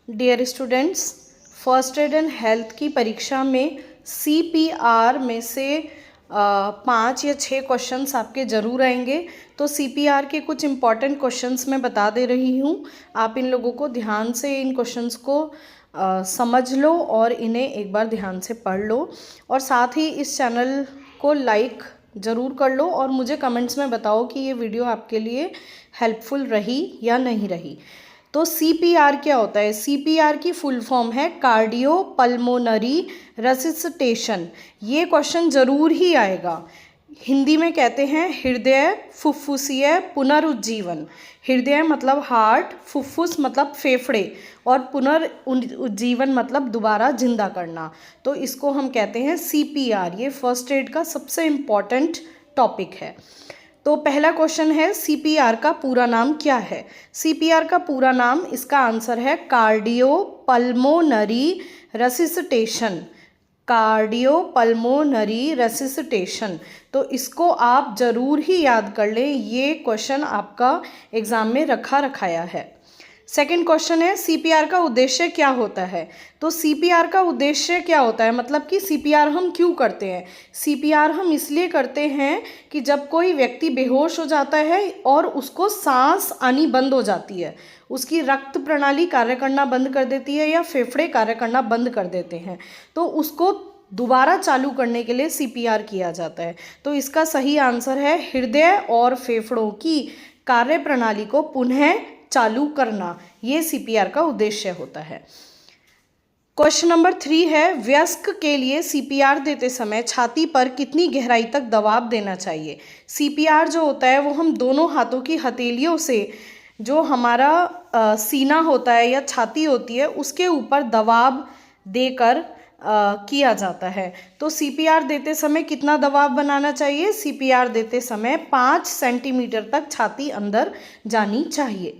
Dear students, first aid and health की परीक्षा में CPR में से 5 या 6 क्वेश्चंस आपके ज़रूर आएंगे। तो CPR के कुछ इम्पॉर्टेंट क्वेश्चंस मैं बता दे रही हूँ। आप इन लोगों को ध्यान से इन क्वेश्चंस को समझ लो और इन्हें एक बार ध्यान से पढ़ लो, और साथ ही इस चैनल को लाइक ज़रूर कर लो और मुझे कमेंट्स में बताओ कि ये वीडियो आपके लिए हेल्पफुल रही या नहीं रही। तो CPR क्या होता है? CPR की फुल फॉर्म है कार्डियो पल्मोनरी रेसिस्टेशन। ये क्वेश्चन ज़रूर ही आएगा। हिंदी में कहते हैं हृदय फुफ्फुसीय पुनरुज्जीवन। हृदय मतलब हार्ट, फुफ्फुस मतलब फेफड़े, और पुनरुज्जीवन मतलब दोबारा जिंदा करना। तो इसको हम कहते हैं CPR। ये फर्स्ट एड का सबसे इम्पॉर्टेंट टॉपिक है। तो पहला क्वेश्चन है, CPR का पूरा नाम क्या है? CPR का पूरा नाम, इसका आंसर है cardiopulmonary resuscitation. Cardiopulmonary resuscitation. तो इसको आप ज़रूर ही याद कर लें, ये क्वेश्चन आपका एग्ज़ाम में रखाया है। सेकंड क्वेश्चन है, CPR का उद्देश्य क्या होता है? तो CPR का उद्देश्य क्या होता है, मतलब कि CPR हम क्यों करते हैं? CPR हम इसलिए करते हैं कि जब कोई व्यक्ति बेहोश हो जाता है और उसको सांस आनी बंद हो जाती है, उसकी रक्त प्रणाली कार्य करना बंद कर देती है या फेफड़े कार्य करना बंद कर देते हैं, तो उसको दोबारा चालू करने के लिए CPR किया जाता है। तो इसका सही आंसर है हृदय और फेफड़ों की कार्य प्रणाली को पुनः चालू करना। ये CPR का उद्देश्य होता है। क्वेश्चन नंबर 3 है, वयस्क के लिए CPR देते समय छाती पर कितनी गहराई तक दबाव देना चाहिए? CPR जो होता है वो हम दोनों हाथों की हथेलियों से, जो हमारा सीना होता है या छाती होती है, उसके ऊपर दबाव देकर किया जाता है। तो CPR देते समय कितना दबाव बनाना चाहिए? CPR देते समय 5 सेंटीमीटर तक छाती अंदर जानी चाहिए।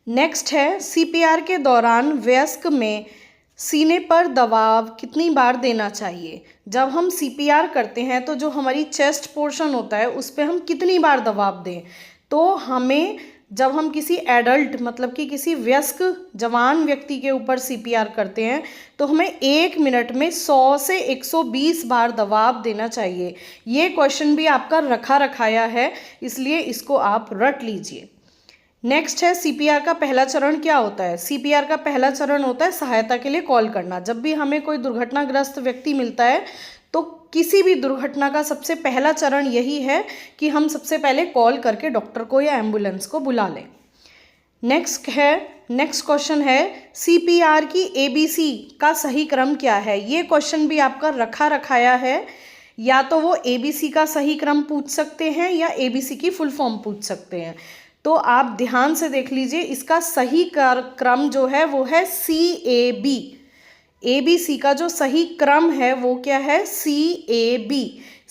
नेक्स्ट है, CPR के दौरान वयस्क में सीने पर दबाव कितनी बार देना चाहिए? जब हम CPR करते हैं तो जो हमारी चेस्ट पोर्शन होता है उस पर हम कितनी बार दबाव दें? तो हमें, जब हम किसी एडल्ट मतलब कि किसी वयस्क जवान व्यक्ति के ऊपर CPR करते हैं तो हमें 1 मिनट में 100 से 120 बार दबाव देना चाहिए। ये क्वेश्चन भी आपका रखाया है, इसलिए इसको आप रट लीजिए। नेक्स्ट है, CPR का पहला चरण क्या होता है? CPR का पहला चरण होता है सहायता के लिए कॉल करना। जब भी हमें कोई दुर्घटनाग्रस्त व्यक्ति मिलता है तो किसी भी दुर्घटना का सबसे पहला चरण यही है कि हम सबसे पहले कॉल करके डॉक्टर को या एम्बुलेंस को बुला लें। नेक्स्ट क्वेश्चन है, CPR की ABC का सही क्रम क्या है? ये क्वेश्चन भी आपका रखाया है। या तो वो ABC का सही क्रम पूछ सकते हैं या ABC की फुल फॉर्म पूछ सकते हैं। तो आप ध्यान से देख लीजिए, इसका सही क्रम जो है वो है CAB। ABC का जो सही क्रम है वो क्या है? CAB।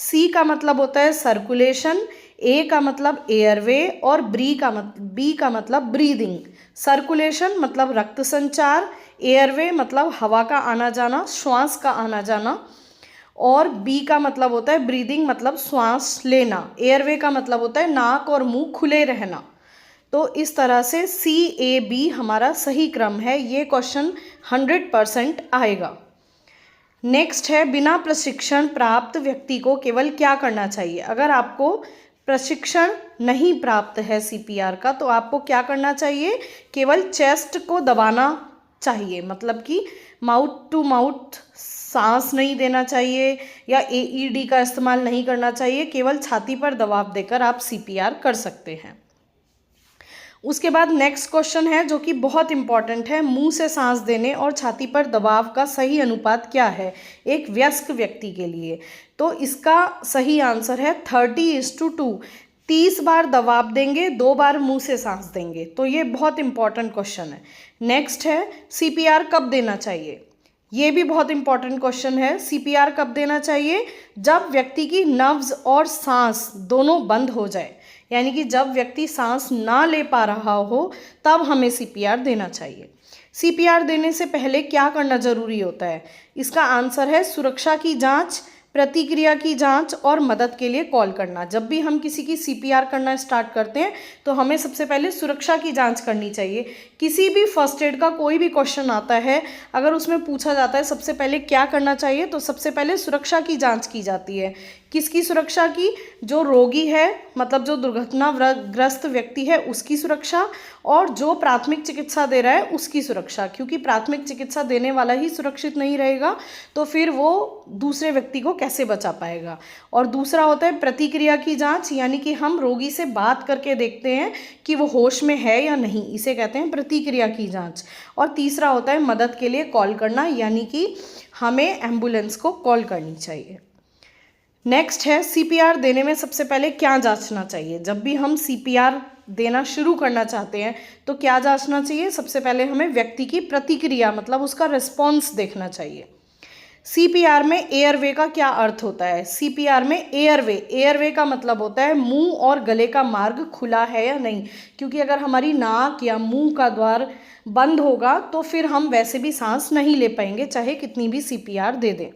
C का मतलब होता है सर्कुलेशन, A का मतलब एयरवे, और B का मतलब ब्रीदिंग। सर्कुलेशन मतलब रक्त संचार, एयरवे मतलब हवा का आना जाना, श्वास का आना जाना, और B का मतलब होता है ब्रीदिंग मतलब श्वास लेना। एयरवे का मतलब होता है नाक और मुंह खुले रहना। तो इस तरह से CAB हमारा सही क्रम है। ये क्वेश्चन 100% आएगा। नेक्स्ट है, बिना प्रशिक्षण प्राप्त व्यक्ति को केवल क्या करना चाहिए? अगर आपको प्रशिक्षण नहीं प्राप्त है CPR का तो आपको क्या करना चाहिए? केवल चेस्ट को दबाना चाहिए, मतलब कि माउथ टू माउथ सांस नहीं देना चाहिए या AED का इस्तेमाल नहीं करना चाहिए। केवल छाती पर दबाव देकर आप CPR कर सकते हैं। उसके बाद नेक्स्ट क्वेश्चन है जो कि बहुत इंपॉर्टेंट है, मुंह से सांस देने और छाती पर दबाव का सही अनुपात क्या है एक वयस्क व्यक्ति के लिए? तो इसका सही आंसर है 30:2। 30 बार दबाव देंगे, 2 बार मुंह से सांस देंगे। तो ये बहुत इंपॉर्टेंट क्वेश्चन है। नेक्स्ट है, CPR कब देना चाहिए? ये भी बहुत इंपॉर्टेंट क्वेश्चन है। CPR कब देना चाहिए? जब व्यक्ति की नब्ज और सांस दोनों बंद हो जाए, यानी कि जब व्यक्ति सांस ना ले पा रहा हो तब हमें CPR देना चाहिए। CPR देने से पहले क्या करना जरूरी होता है? इसका आंसर है सुरक्षा की जांच, प्रतिक्रिया की जांच और मदद के लिए कॉल करना। जब भी हम किसी की सीपीआर करना स्टार्ट करते हैं तो हमें सबसे पहले सुरक्षा की जांच करनी चाहिए। किसी भी फर्स्ट एड का कोई भी क्वेश्चन आता है, अगर उसमें पूछा जाता है सबसे पहले क्या करना चाहिए, तो सबसे पहले सुरक्षा की जांच की जाती है। किसकी सुरक्षा की? जो रोगी है, मतलब जो दुर्घटनाग्रस्त व्यक्ति है उसकी सुरक्षा, और जो प्राथमिक चिकित्सा दे रहा है उसकी सुरक्षा। क्योंकि प्राथमिक चिकित्सा देने वाला ही सुरक्षित नहीं रहेगा तो फिर वो दूसरे व्यक्ति को कैसे बचा पाएगा। और दूसरा होता है प्रतिक्रिया की जांच, यानी कि हम रोगी से बात करके देखते हैं कि वो होश में है या नहीं, इसे कहते हैं प्रतिक्रिया की जांच। और तीसरा होता है मदद के लिए कॉल करना, यानी कि हमें एम्बुलेंस को कॉल करनी चाहिए। नेक्स्ट है सीपीआर देने में सबसे पहले क्या जांचना चाहिए। जब भी हम सीपीआर देना शुरू करना चाहते हैं तो क्या जांचना चाहिए? सबसे पहले हमें व्यक्ति की प्रतिक्रिया, मतलब उसका रिस्पॉन्स देखना चाहिए। सीपीआर में एयरवे का क्या अर्थ होता है? सीपीआर में एयरवे का मतलब होता है मुंह और गले का मार्ग खुला है या नहीं। क्योंकि अगर हमारी नाक या मुंह का द्वार बंद होगा तो फिर हम वैसे भी सांस नहीं ले पाएंगे, चाहे कितनी भी सीपीआर दे दें।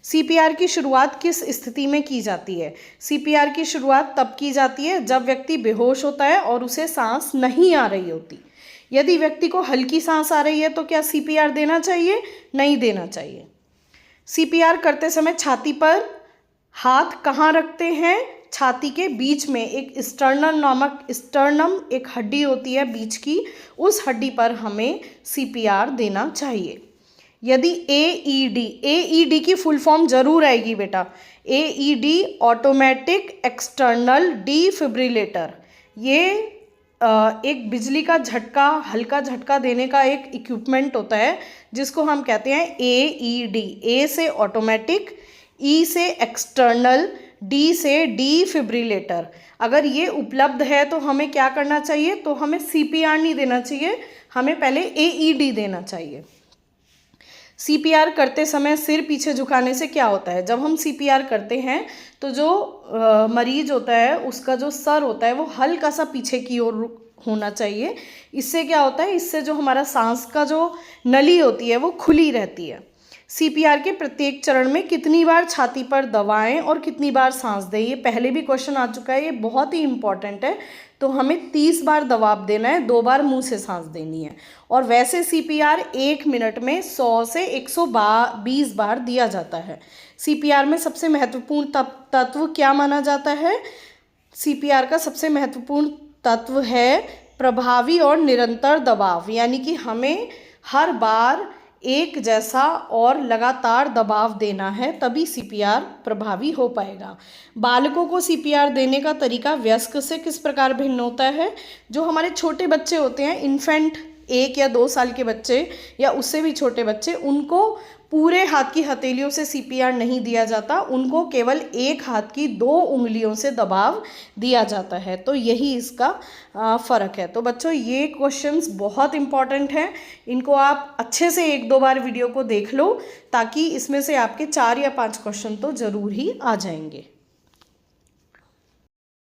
सीपीआर की शुरुआत किस स्थिति में की जाती है? सीपीआर की शुरुआत तब की जाती है जब व्यक्ति बेहोश होता है और उसे सांस नहीं आ रही होती। यदि व्यक्ति को हल्की सांस आ रही है तो क्या सीपीआर देना चाहिए? नहीं देना चाहिए। सीपीआर करते समय छाती पर हाथ कहाँ रखते हैं? छाती के बीच में एक स्टर्नम एक हड्डी होती है बीच की, उस हड्डी पर हमें सीपीआर देना चाहिए। यदि एईडी की फुल फॉर्म जरूर आएगी बेटा। एईडी ऑटोमेटिक एक्सटर्नल डिफिब्रिलेटर, ये एक बिजली का झटका, हल्का झटका देने का एक इक्विपमेंट होता है जिसको हम कहते हैं एईडी। ए से ऑटोमेटिक, ई से एक्सटर्नल, डी से डिफिब्रिलेटर। अगर ये उपलब्ध है तो हमें क्या करना चाहिए? तो हमें सीपीआर नहीं देना चाहिए, हमें पहले एईडी देना चाहिए। सीपीआर करते समय सिर पीछे झुकाने से क्या होता है? जब हम सीपीआर करते हैं तो जो मरीज होता है उसका जो सर होता है वो हल्का सा पीछे की ओर होना चाहिए। इससे क्या होता है? इससे जो हमारा सांस का जो नली होती है वो खुली रहती है। सीपीआर के प्रत्येक चरण में कितनी बार छाती पर दबाएं और कितनी बार सांस दें? ये पहले भी क्वेश्चन आ चुका है, ये बहुत ही इंपॉर्टेंट है। तो हमें 30 बार दबाव देना है, 2 बार मुंह से सांस देनी है। और वैसे सीपीआर 1 मिनट में 100 से 120 बार दिया जाता है। सीपीआर में सबसे महत्वपूर्ण तत्व क्या माना जाता है? सीपीआर का सबसे महत्वपूर्ण तत्व है प्रभावी और निरंतर दबाव, यानी कि हमें हर बार एक जैसा और लगातार दबाव देना है, तभी सीपीआर प्रभावी हो पाएगा। बालकों को सीपीआर देने का तरीका वयस्क से किस प्रकार भिन्न होता है? जो हमारे छोटे बच्चे होते हैं, इन्फेंट 1 या 2 साल के बच्चे या उससे भी छोटे बच्चे, उनको पूरे हाथ की हथेलियों से सीपीआर नहीं दिया जाता, उनको केवल एक हाथ की 2 उंगलियों से दबाव दिया जाता है। तो यही इसका फ़र्क है। तो बच्चों ये क्वेश्चंस बहुत इंपॉर्टेंट हैं, इनको आप अच्छे से 1-2 बार वीडियो को देख लो ताकि इसमें से आपके 4 या 5 क्वेश्चन तो ज़रूर ही आ जाएंगे।